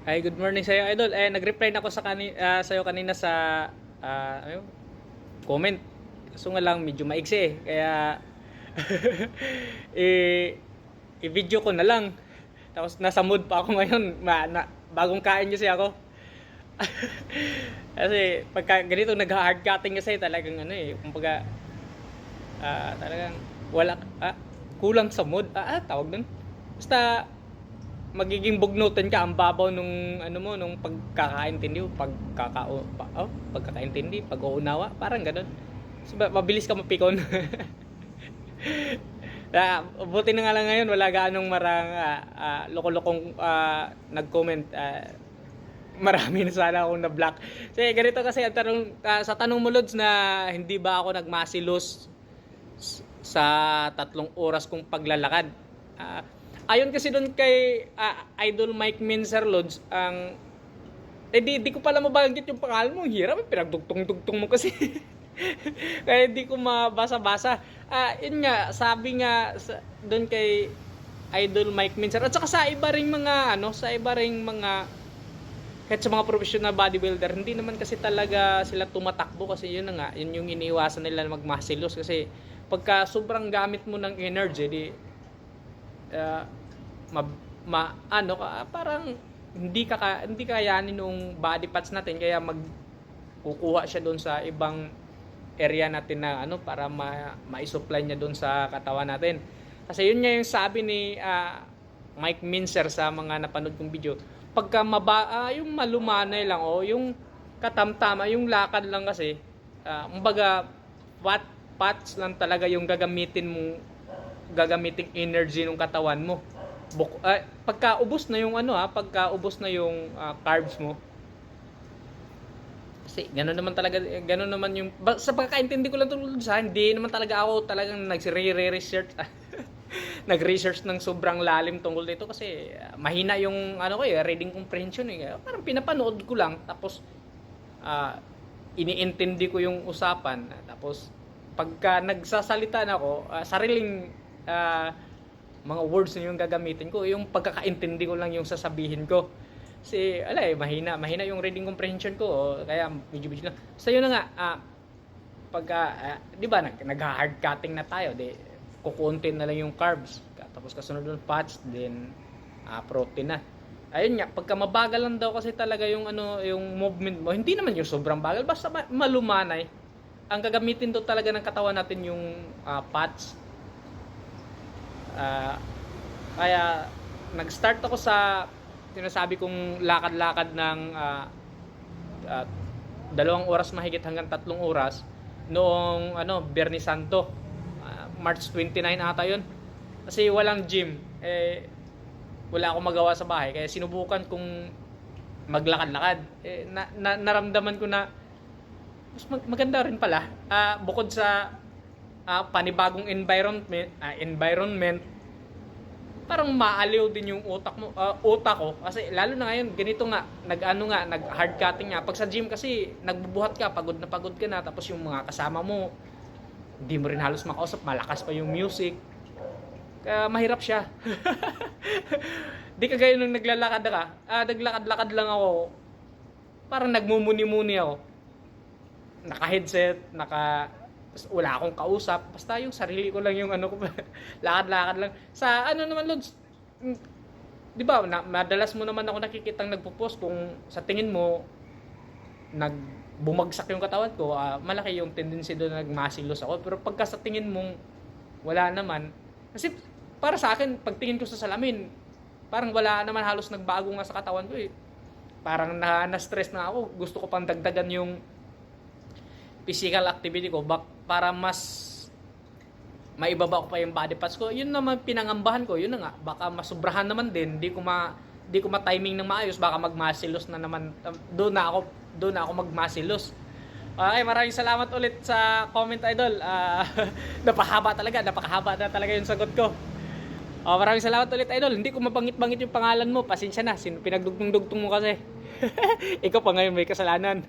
Hi, good morning sa iyo, idol. Nag-reply na ako sa iyo kanina sa ano, comment. Kaso nga lang medyo maiksi eh. Kaya i- i-video ko na lang. Tapos nasa mood pa ako ngayon. Bagong kain kasi ako. Kasi pagka ganito nag-hard cutting kasi talagang ano eh, kumbaga talagang wala kulang sa mood. Tawag dun. Basta magiging bugnutin ka ang babaw nung ano mo nung pagkakaintindi o pagkakaintindi, pag-uunawa, parang ganoon. So, mabilis ka mapikon. Buti na nga lang ngayon wala gaanong marang loko-lokong nag-comment. Marami na sana akong na-block. Kasi ganito kasi ang tanong, sa tanong mo Lods na hindi ba ako nagmasilos sa 3 oras kong paglalakad. Ayon kasi doon kay Idol Mike Minzer Lods, di ko pala mabanggit yung pangalan mo. Hirap, pinagdugtong-dugtong mo kasi. Kaya di ko mabasa-basa. Yun nga, sabi nga doon kay Idol Mike Minzer at saka sa iba ring mga kahit sa mga professional bodybuilder, hindi naman kasi talaga sila tumatakbo kasi yun na nga, yun yung iniiwasan nila magmasilos kasi pagka sobrang gamit mo ng energy, di parang hindi kayanin nung body parts natin kaya magkukuha siya doon sa ibang area natin na para ma-supply niya doon sa katawan natin. Kasi yun nga yung sabi ni Mike Minzer sa mga napanood kong video. Pagka yung malumanay lang o yung katamtama, yung lakad lang kasi, kumbaga parts lang talaga yung gagamiting energy ng katawan mo. Pagka ubos na yung pagka ubos na yung carbs mo. Kasi gano'n naman yung sa pagkakaintindi ko lang tulad sa hindi naman talaga ako talagang nagre-research nag-research ng sobrang lalim tungkol dito kasi mahina yung reading comprehension parang pinapanood ko lang tapos iniintindi ko yung usapan tapos pagka nagsasalita na ako sariling mga words na yung gagamitin ko, yung pagkakaintindi ko lang yung sasabihin ko. Kasi mahina yung reading comprehension ko kaya medyo lang. So yun na nga di ba nag-hard cutting na tayo, kukunti na lang yung carbs tapos kasunod ng fats then protein na. Ayun nga, pagka mabagal lang daw kasi talaga yung yung movement mo, hindi naman yung sobrang bagal, basta malumanay. Ang gagamitin daw talaga ng katawan natin yung fats. Kaya nag-start ako sa sinasabi kong lakad-lakad ng 2 oras mahigit hanggang 3 oras noong Biyernes Santo, March 29 ata yun. Kasi walang gym, wala akong magawa sa bahay kaya sinubukan kong maglakad-lakad. Naramdaman ko na mas maganda rin pala, bukod sa panibagong environment, parang maaliw din yung utak ko kasi lalo na ngayon ganito nga nag hard cutting nga pag sa gym kasi nagbubuhat ka, pagod ka na tapos yung mga kasama mo hindi mo rin halos makausap, malakas pa yung music kaya mahirap siya. Di kagaya nung naglakad-lakad lang ako, parang nagmumuni-muni ako, naka-headset, wala akong kausap, basta yung sarili ko lang yung ko lakad-lakad lang. Sa naman Lods, di ba madalas mo naman ako nakikitang nagpo-post kung sa tingin mo bumagsak yung katawan ko, malaki yung tendency doon na nagmasilos ako, pero pagka sa tingin mong wala naman, kasi para sa akin pagtingin ko sa salamin parang wala naman halos nagbago nga sa katawan ko parang na-stress na ako, gusto ko pang dagdagan yung physical activity ko para mas maibaba ko pa yung body parts ko. Yun naman pinangambahan ko, yun na nga, baka masubrahan naman din, di ko ma-timing ng maayos, baka magmasilos na naman, doon na ako magmasilos. Okay, maraming salamat ulit sa comment, idol. Napakahaba na talaga yung sagot ko. Maraming salamat ulit, idol. Hindi ko mabangit-bangit yung pangalan mo, pasensya na, pinagdugtong-dugtong mo kasi. Ikaw pa ngayon may kasalanan.